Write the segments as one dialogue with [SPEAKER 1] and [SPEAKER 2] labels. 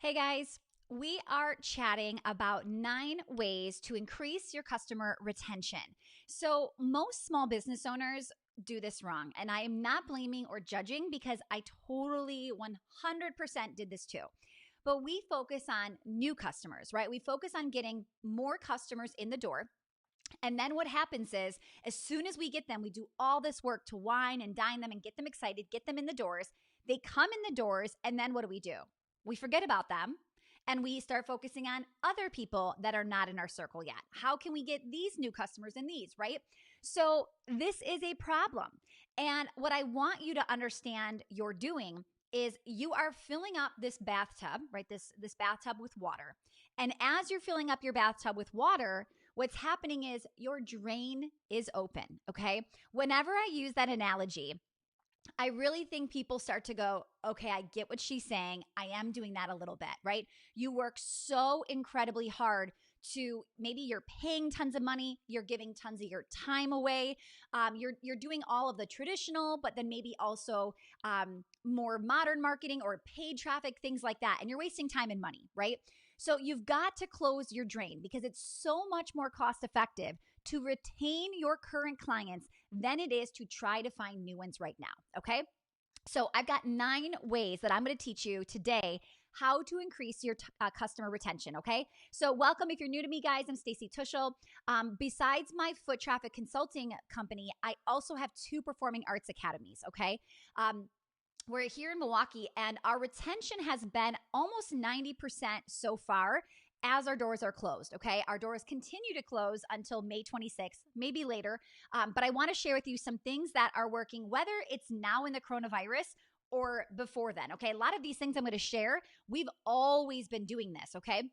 [SPEAKER 1] Hey guys, we are chatting about 9 ways to increase your customer retention. So, most small business owners do this wrong, and I am not blaming or judging because I totally 100% did this too. But we focus on new customers, right? We focus on getting more customers in the door. And then what happens is, as soon as we get them, we do all this work to wine and dine them and get them excited, get them in the doors. They come in the doors, and then what do? We forget about them and we start focusing on other people that are not in our circle yet. How can we get these new customers in these, right? So, this is a problem. And what I want you to understand you're doing is you are filling up this bathtub, right? This bathtub with water. And as you're filling up your bathtub with water, what's happening is your drain is open, okay? Whenever I use that analogy, I really think people start to go, okay, I get what she's saying. I am doing that a little bit, right? You work so incredibly hard to maybe you're paying tons of money, you're giving tons of your time away, you're doing all of the traditional, but then maybe also more modern marketing or paid traffic, things like that, and you're wasting time and money, right? So you've got to close your drain because it's so much more cost effective to retain your current clients than it is to try to find new ones right now. Okay. So I've got 9 ways that I'm going to teach you today how to increase your customer retention. Okay. So welcome. If you're new to me, guys, I'm Stacy Tuschel. Besides my foot traffic consulting company, I also have 2 performing arts academies. Okay. We're here in Milwaukee and our retention has been almost 90% so far as our doors are closed. Okay. Our doors continue to close until May 26th, maybe later. But I want to share with you some things that are working, whether it's now in the coronavirus or before then. Okay. A lot of these things I'm going to share, we've always been doing this. Okay.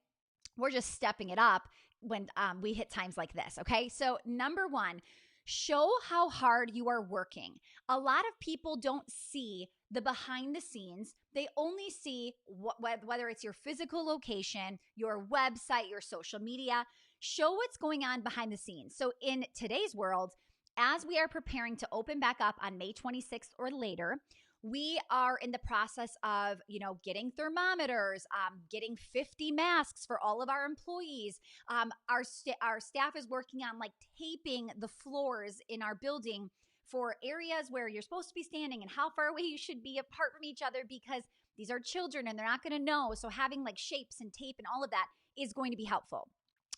[SPEAKER 1] We're just stepping it up when we hit times like this. Okay. So, number 1, show how hard you are working. A lot of people don't see the behind the scenes. They only see whether it's your physical location, your website, your social media. Show what's going on behind the scenes. So in today's world, as we are preparing to open back up on May 26th or later, we are in the process of, getting thermometers, getting 50 masks for all of our employees. Our staff is working on like taping the floors in our building for areas where you're supposed to be standing and how far away you should be apart from each other because these are children and they're not going to know. So having like shapes and tape and all of that is going to be helpful.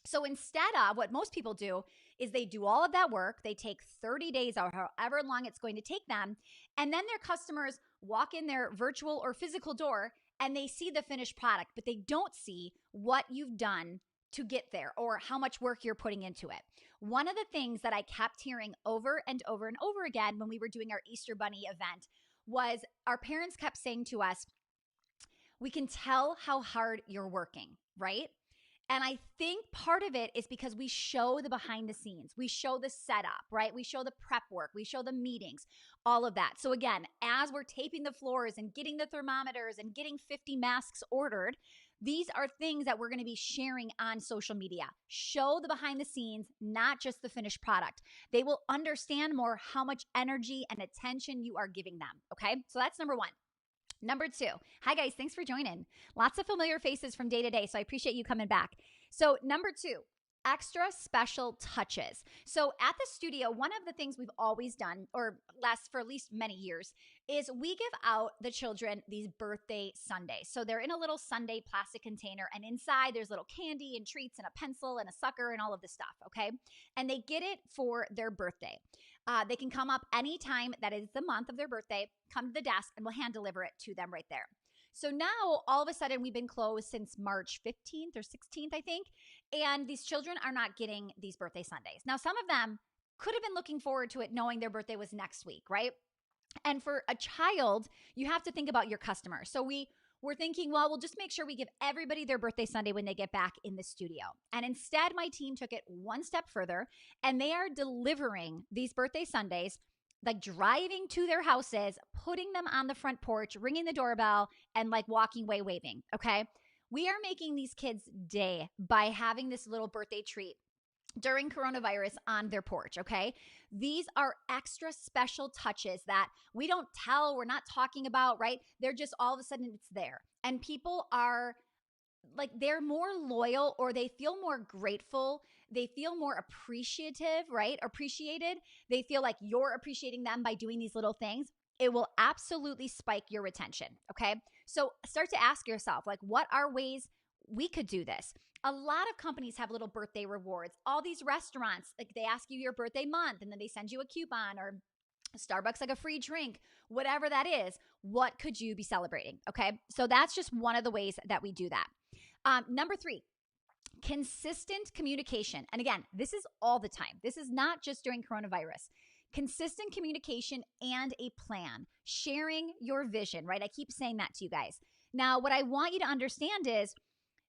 [SPEAKER 1] So instead of what most people do is they do all of that work, they take 30 days or however long it's going to take them, and then their customers walk in their virtual or physical door and they see the finished product, but they don't see what you've done to get there or how much work you're putting into it. One of the things that I kept hearing over and over and over again when we were doing our Easter Bunny event was our parents kept saying to us, we can tell how hard you're working, right? And I think part of it is because we show the behind the scenes. We show the setup, right? We show the prep work. We show the meetings, all of that. So again, as we're taping the floors and getting the thermometers and getting 50 masks ordered, these are things that we're going to be sharing on social media. Show the behind the scenes, not just the finished product. They will understand more how much energy and attention you are giving them. Okay. So that's number 1. Number 2, hi guys, thanks for joining. Lots of familiar faces from day to day, so I appreciate you coming back. So number 2, extra special touches. So at the studio, one of the things we've always done, or last for at least many years, is we give out the children these birthday sundaes. So they're in a little sundae plastic container, and inside there's little candy and treats and a pencil and a sucker and all of this stuff, okay? And they get it for their birthday. They can come up anytime that is the month of their birthday, come to the desk, and we'll hand deliver it to them right there. So now, all of a sudden, we've been closed since March 15th or 16th, I think, and these children are not getting these birthday sundaes. Now, some of them could have been looking forward to it knowing their birthday was next week, right? And for a child, you have to think about your customer. So we're thinking, well, we'll just make sure we give everybody their birthday sundae when they get back in the studio. And instead, my team took it one step further, and they are delivering these birthday sundaes, like driving to their houses, putting them on the front porch, ringing the doorbell, and like walking away waving, okay? We are making these kids' day by having this little birthday treat during coronavirus on their porch, okay? These are extra special touches that we don't tell, we're not talking about, right? They're just all of a sudden it's there. And people are like they're more loyal, or they feel more grateful. They feel more appreciative, right? Appreciated. They feel like you're appreciating them by doing these little things. It will absolutely spike your retention. Okay. So start to ask yourself, like, what are ways we could do this? A lot of companies have little birthday rewards. All these restaurants, like they ask you your birthday month and then they send you a coupon, or Starbucks, like a free drink, whatever that is. What could you be celebrating? Okay. So that's just one of the ways that we do that. Number 3, consistent communication. And again, this is all the time. This is not just during coronavirus. Consistent communication and a plan, sharing your vision, right? I keep saying that to you guys. Now, what I want you to understand is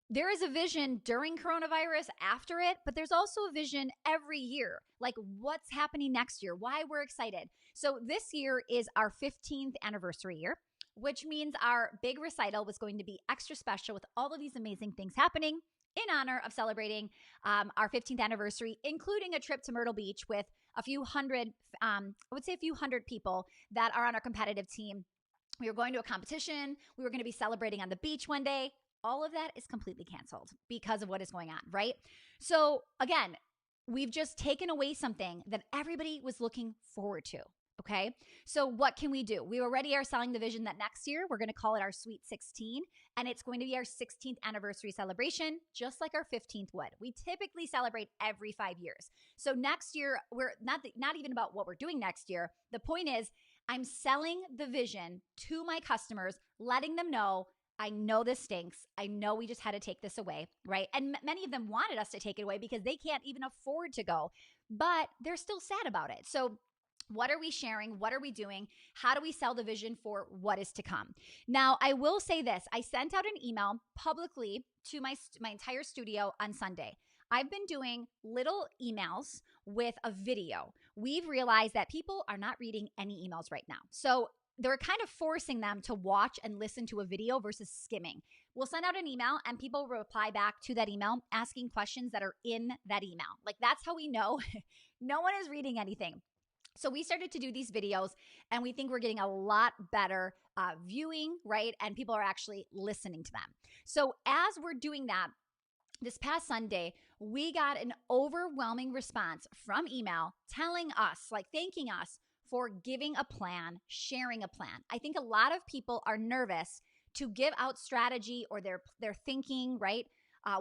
[SPEAKER 1] there is a vision during coronavirus, after it, but there's also a vision every year, like what's happening next year, why we're excited. So this year is our 15th anniversary year, which means our big recital was going to be extra special with all of these amazing things happening in honor of celebrating our 15th anniversary, including a trip to Myrtle Beach with a few hundred, I would say a few hundred people that are on our competitive team. We were going to a competition. We were going to be celebrating on the beach one day. All of that is completely canceled because of what is going on, right? So again, we've just taken away something that everybody was looking forward to. Okay. So what can we do? We already are selling the vision that next year we're going to call it our Sweet 16, and it's going to be our 16th anniversary celebration, just like our 15th would. We typically celebrate every 5 years. So next year, we're not even about what we're doing next year. The point is, I'm selling the vision to my customers, letting them know, I know this stinks. I know we just had to take this away, right? And many of them wanted us to take it away because they can't even afford to go, but they're still sad about it. So what are we sharing? What are we doing? How do we sell the vision for what is to come? Now, I will say this. I sent out an email publicly to my entire studio on Sunday. I've been doing little emails with a video. We've realized that people are not reading any emails right now. So they're kind of forcing them to watch and listen to a video versus skimming. We'll send out an email and people reply back to that email asking questions that are in that email. Like, that's how we know no one is reading anything. So we started to do these videos, and we think we're getting a lot better viewing, right? And people are actually listening to them. So as we're doing that, this past Sunday, we got an overwhelming response from email telling us, like, thanking us for giving a plan, sharing a plan. I think a lot of people are nervous to give out strategy, or they're thinking, right?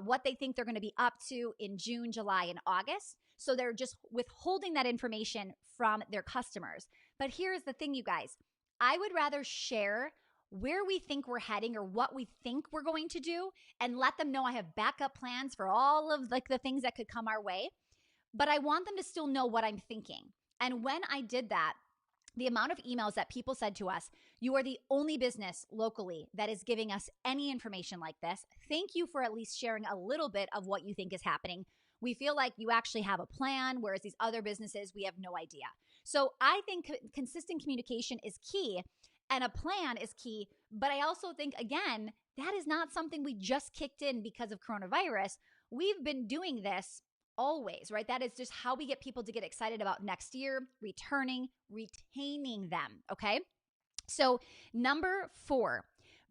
[SPEAKER 1] What they think they're going to be up to in June, July, and August. So they're just withholding that information from their customers. But here's the thing, you guys. I would rather share where we think we're heading or what we think we're going to do, and let them know I have backup plans for all of like the things that could come our way. But I want them to still know what I'm thinking. And when I did that, the amount of emails that people said to us, you are the only business locally that is giving us any information like this. Thank you for at least sharing a little bit of what you think is happening. We feel like you actually have a plan, whereas these other businesses, we have no idea. So I think consistent communication is key, and a plan is key. But I also think, again, that is not something we just kicked in because of coronavirus. We've been doing this always, right? That is just how we get people to get excited about next year, returning, retaining them, okay? So number 4,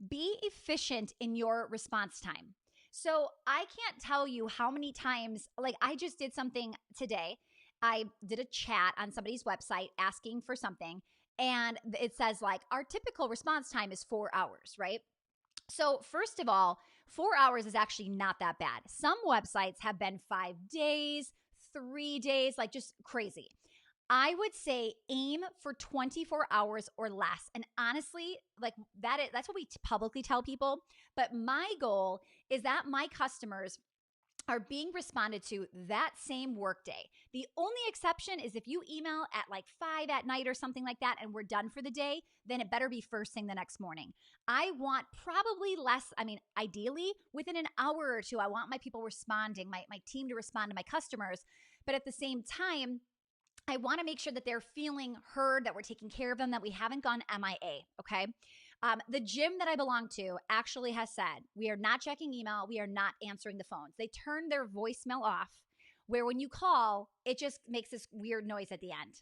[SPEAKER 1] be efficient in your response time. So I can't tell you how many times, like, I just did something today. I did a chat on somebody's website asking for something, and it says like our typical response time is 4 hours, right? So first of all, 4 hours is actually not that bad. Some websites have been 5 days, 3 days, like just crazy. I would say aim for 24 hours or less. And honestly, like that's what we publicly tell people. But my goal is that my customers are being responded to that same workday. The only exception is if you email at like 5 at night or something like that and we're done for the day, then it better be first thing the next morning. I want probably less, ideally within an hour or two, I want my people responding, my team to respond to my customers. But at the same time, I want to make sure that they're feeling heard, that we're taking care of them, that we haven't gone MIA, okay? The gym that I belong to actually has said, we are not checking email, we are not answering the phones. They turned their voicemail off, where when you call, it just makes this weird noise at the end.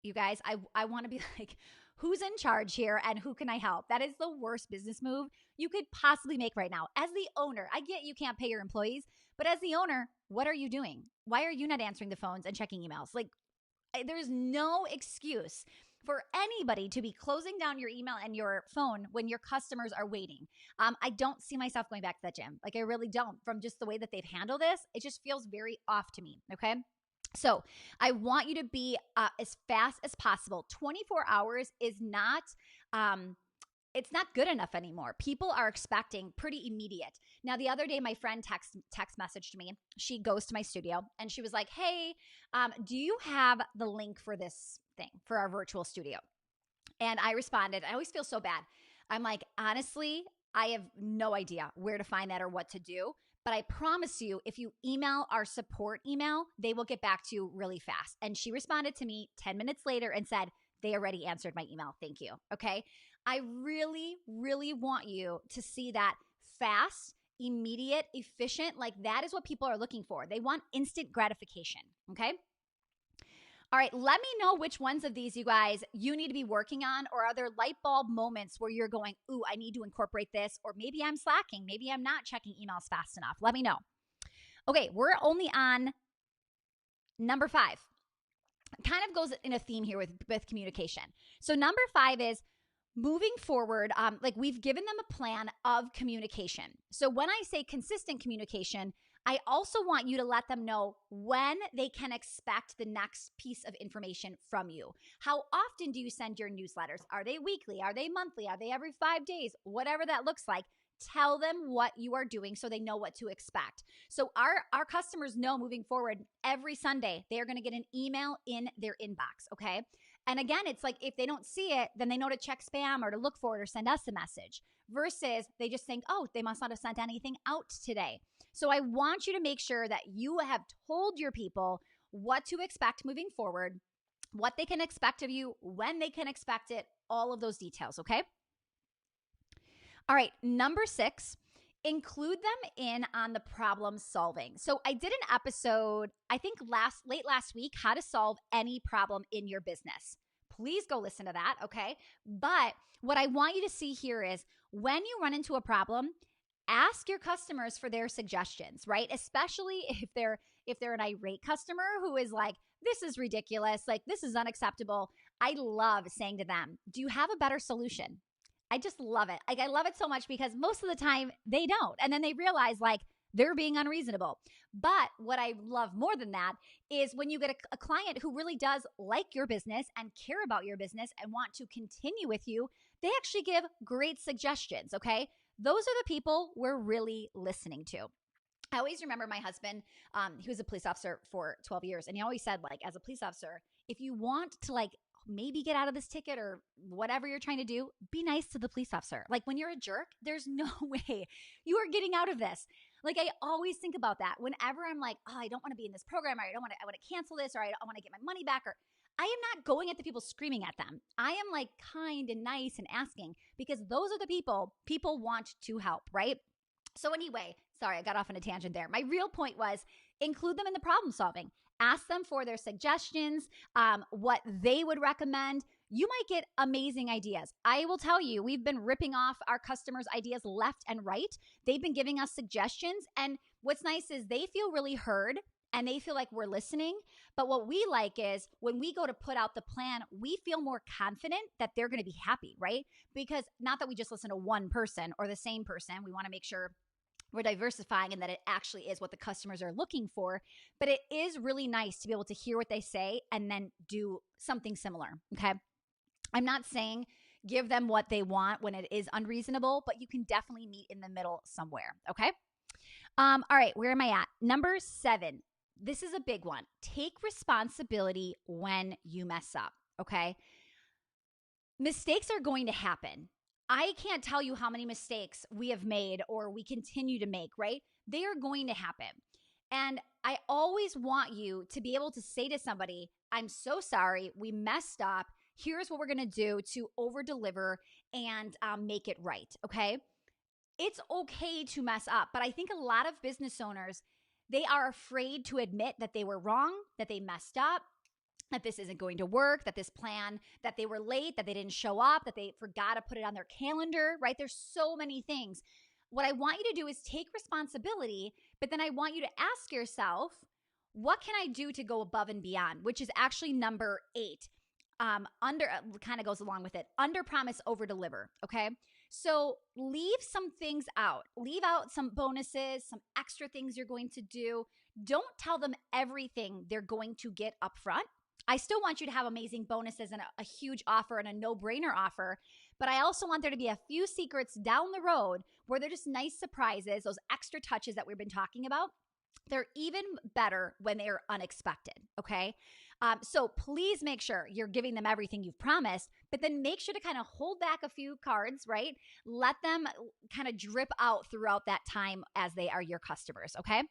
[SPEAKER 1] You guys, I want to be like, who's in charge here and who can I help? That is the worst business move you could possibly make right now. As the owner, I get you can't pay your employees, but as the owner, what are you doing? Why are you not answering the phones and checking emails? Like, there's no excuse for anybody to be closing down your email and your phone when your customers are waiting. I don't see myself going back to that gym. Like, I really don't. From just the way that they've handled this, it just feels very off to me. Okay. So I want you to be as fast as possible. 24 hours is not, it's not good enough anymore. People are expecting pretty immediate. Now, the other day, my friend text messaged me. She goes to my studio and she was like, hey, do you have the link for this thing, for our virtual studio? And I responded, I always feel so bad. I'm like, honestly, I have no idea where to find that or what to do. But I promise you, if you email our support email, they will get back to you really fast. And she responded to me 10 minutes later and said, they already answered my email. Thank you. Okay. I really, really want you to see that fast, immediate, efficient. Like, that is what people are looking for. They want instant gratification. Okay. All right, let me know which ones of these, you guys, you need to be working on, or are there light bulb moments where you're going, ooh, I need to incorporate this, or maybe I'm slacking. Maybe I'm not checking emails fast enough. Let me know. Okay, we're only on number 5. Kind of goes in a theme here with communication. So number 5 is moving forward. Like, we've given them a plan of communication. So when I say consistent communication, I also want you to let them know when they can expect the next piece of information from you. How often do you send your newsletters? Are they weekly? Are they monthly? Are they every 5 days? Whatever that looks like, tell them what you are doing so they know what to expect. So our customers know moving forward, every Sunday, they are going to get an email in their inbox, okay? And again, it's like, if they don't see it, then they know to check spam or to look for it or send us a message, versus they just think, oh, they must not have sent anything out today. So I want you to make sure that you have told your people what to expect moving forward, what they can expect of you, when they can expect it, all of those details, okay? All right, number 6, include them in on the problem solving. So I did an episode, I think late last week, how to solve any problem in your business. Please go listen to that, okay? But what I want you to see here is, when you run into a problem, ask your customers for their suggestions, right? Especially if they're an irate customer who is like, this is ridiculous, like, this is unacceptable. I love saying to them, do you have a better solution? I just love it. Like, I love it so much, because most of the time they don't. And then they realize, like, they're being unreasonable. But what I love more than that is when you get a client who really does like your business and care about your business and want to continue with you, they actually give great suggestions, okay? Those are the people we're really listening to. I always remember my husband, he was a police officer for 12 years. And he always said, like, as a police officer, if you want to, like, maybe get out of this ticket or whatever you're trying to do, be nice to the police officer. Like, when you're a jerk, there's no way you are getting out of this. Like, I always think about that whenever I'm like, oh, I don't want to be in this program, or I want to cancel this, or I want to get my money back, or I am not going at the people screaming at them. I am, like, kind and nice and asking, because those are the people want to help, right? So anyway, sorry, I got off on a tangent there. My real point was, include them in the problem solving. Ask them for their suggestions, what they would recommend. You might get amazing ideas. I will tell you, we've been ripping off our customers' ideas left and right. They've been giving us suggestions. And what's nice is they feel really heard and they feel like we're listening. But what we like is, when we go to put out the plan, we feel more confident that they're going to be happy, right? Because not that we just listen to one person or the same person. We want to make sure we're diversifying and that it actually is what the customers are looking for. But it is really nice to be able to hear what they say and then do something similar, okay? I'm not saying give them what they want when it is unreasonable, but you can definitely meet in the middle somewhere, okay? All right, where am I at? Number 7. This is a big one. Take responsibility when you mess up, okay? Mistakes are going to happen. I can't tell you how many mistakes we have made or we continue to make, right? They are going to happen. And I always want you to be able to say to somebody, I'm so sorry, we messed up. Here's what we're going to do to over deliver and make it right, okay? It's okay to mess up, but I think a lot of business owners, they are afraid to admit that they were wrong, that they messed up. that this isn't going to work, that this plan, that they were late, that they didn't show up, that they forgot to put it on their calendar, right? There's so many things. What I want you to do is take responsibility, but then I want you to ask yourself, what can I do to go above and beyond? Which is actually number 8. Under kind of goes along with it. Under promise, over deliver. Okay. So leave some things out. Leave out some bonuses, some extra things you're going to do. Don't tell them everything they're going to get up front. I still want you to have amazing bonuses and a huge offer and a no-brainer offer, but I also want there to be a few secrets down the road where they're just nice surprises, those extra touches that we've been talking about. They're even better when they're unexpected, okay? So please make sure you're giving them everything you've promised, but then make sure to kind of hold back a few cards, right? Let them kind of drip out throughout that time as they are your customers, okay?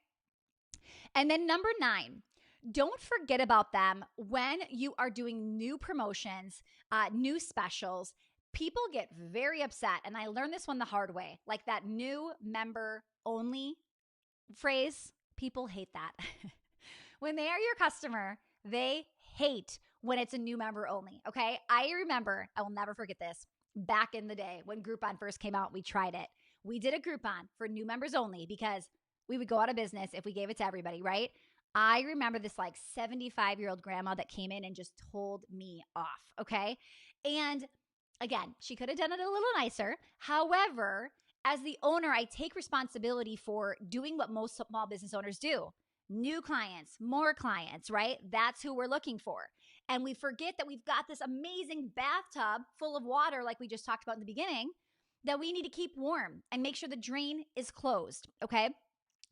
[SPEAKER 1] And then number 9, don't forget about them when you are doing new promotions, new specials. People get very upset, and I learned this one the hard way, like that new member only phrase. People hate that. When they are your customer, they hate when it's a new member only, okay? I remember, I will never forget this, back in the day when Groupon first came out, we tried it. We did a Groupon for new members only because we would go out of business if we gave it to everybody, right? I remember this like 75-year-old grandma that came in and just told me off, okay? And again, she could have done it a little nicer. However, as the owner, I take responsibility for doing what most small business owners do. New clients, more clients, right? That's who we're looking for. And we forget that we've got this amazing bathtub full of water, like we just talked about in the beginning, that we need to keep warm and make sure the drain is closed, okay?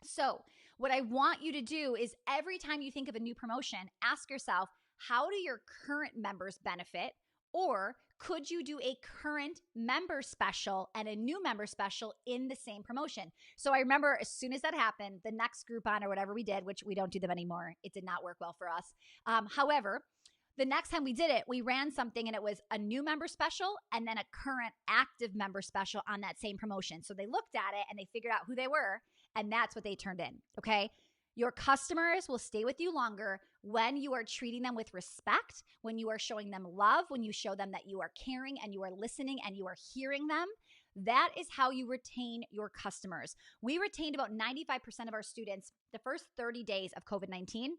[SPEAKER 1] So what I want you to do is every time you think of a new promotion, ask yourself, how do your current members benefit? Or could you do a current member special and a new member special in the same promotion? So I remember as soon as that happened, the next Groupon or whatever we did, which we don't do them anymore, it did not work well for us. However, the next time we did it, we ran something and it was a new member special and then a current active member special on that same promotion. So they looked at it and they figured out who they were, and that's what they turned in, okay? Your customers will stay with you longer when you are treating them with respect, when you are showing them love, when you show them that you are caring and you are listening and you are hearing them. That is how you retain your customers. We retained about 95% of our students the first 30 days of COVID-19.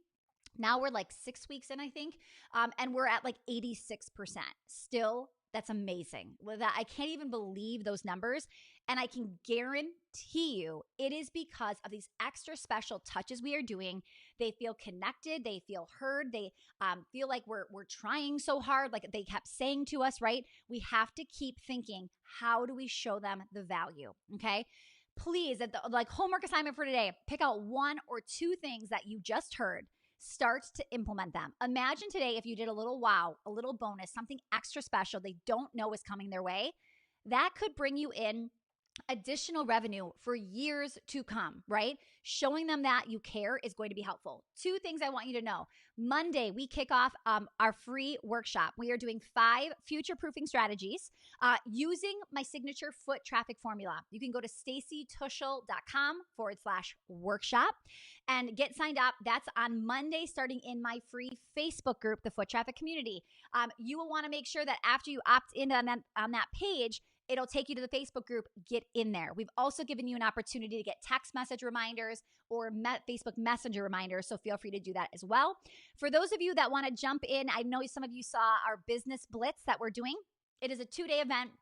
[SPEAKER 1] Now we're like 6 weeks in, I think, and we're at like 86%. Still, that's amazing. I can't even believe those numbers. And I can guarantee you it is because of these extra special touches we are doing. They feel connected. They feel heard. They feel like we're trying so hard, like they kept saying to us, right? We have to keep thinking, how do we show them the value, okay? Please, like homework assignment for today, pick out 1 or 2 things that you just heard. Start to implement them. Imagine today if you did a little wow, a little bonus, something extra special they don't know is coming their way. That could bring you in additional revenue for years to come, right? Showing them that you care is going to be helpful. 2 things I want you to know. Monday, we kick off our free workshop. We are doing 5 future-proofing strategies using my signature foot traffic formula. You can go to stacytuschel.com/workshop and get signed up. That's on Monday, starting in my free Facebook group, the Foot Traffic Community. You will want to make sure that after you opt in on that page, it'll take you to the Facebook group. Get in there. We've also given you an opportunity to get text message reminders or Facebook Messenger reminders, so feel free to do that as well. For those of you that want to jump in, I know some of you saw our Business Blitz that we're doing. It is a 2-day event,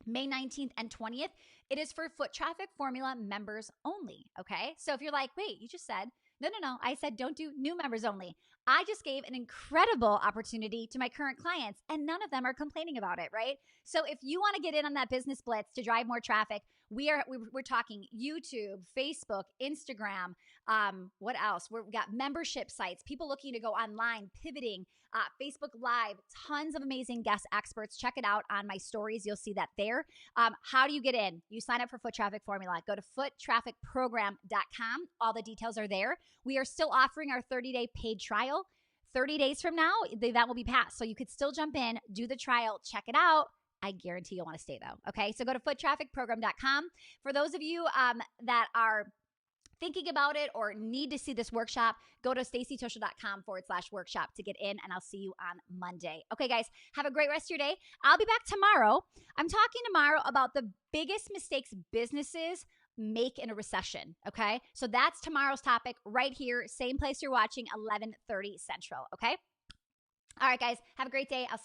[SPEAKER 1] May 19th and 20th. It is for Foot Traffic Formula members only, okay? So if you're like, wait, you just said, no, I said don't do new members only. I just gave an incredible opportunity to my current clients, and none of them are complaining about it, right? So if you want to get in on that Business Blitz to drive more traffic, we're talking YouTube, Facebook, Instagram. What else? We've got membership sites, people looking to go online, pivoting, Facebook Live, tons of amazing guest experts. Check it out on my stories. You'll see that there. How do you get in? You sign up for Foot Traffic Formula. Go to foottrafficprogram.com. All the details are there. We are still offering our 30-day paid trial. 30 days from now, the event will be passed. So you could still jump in, do the trial, check it out. I guarantee you'll want to stay though. Okay. So go to foottrafficprogram.com. For those of you that are thinking about it or need to see this workshop, go to stacytoshel.com/workshop to get in, and I'll see you on Monday. Okay, guys, have a great rest of your day. I'll be back tomorrow. I'm talking tomorrow about the biggest mistakes businesses make in a recession, okay? So that's tomorrow's topic right here, same place you're watching, 11:30 Central, okay? All right, guys, have a great day. I'll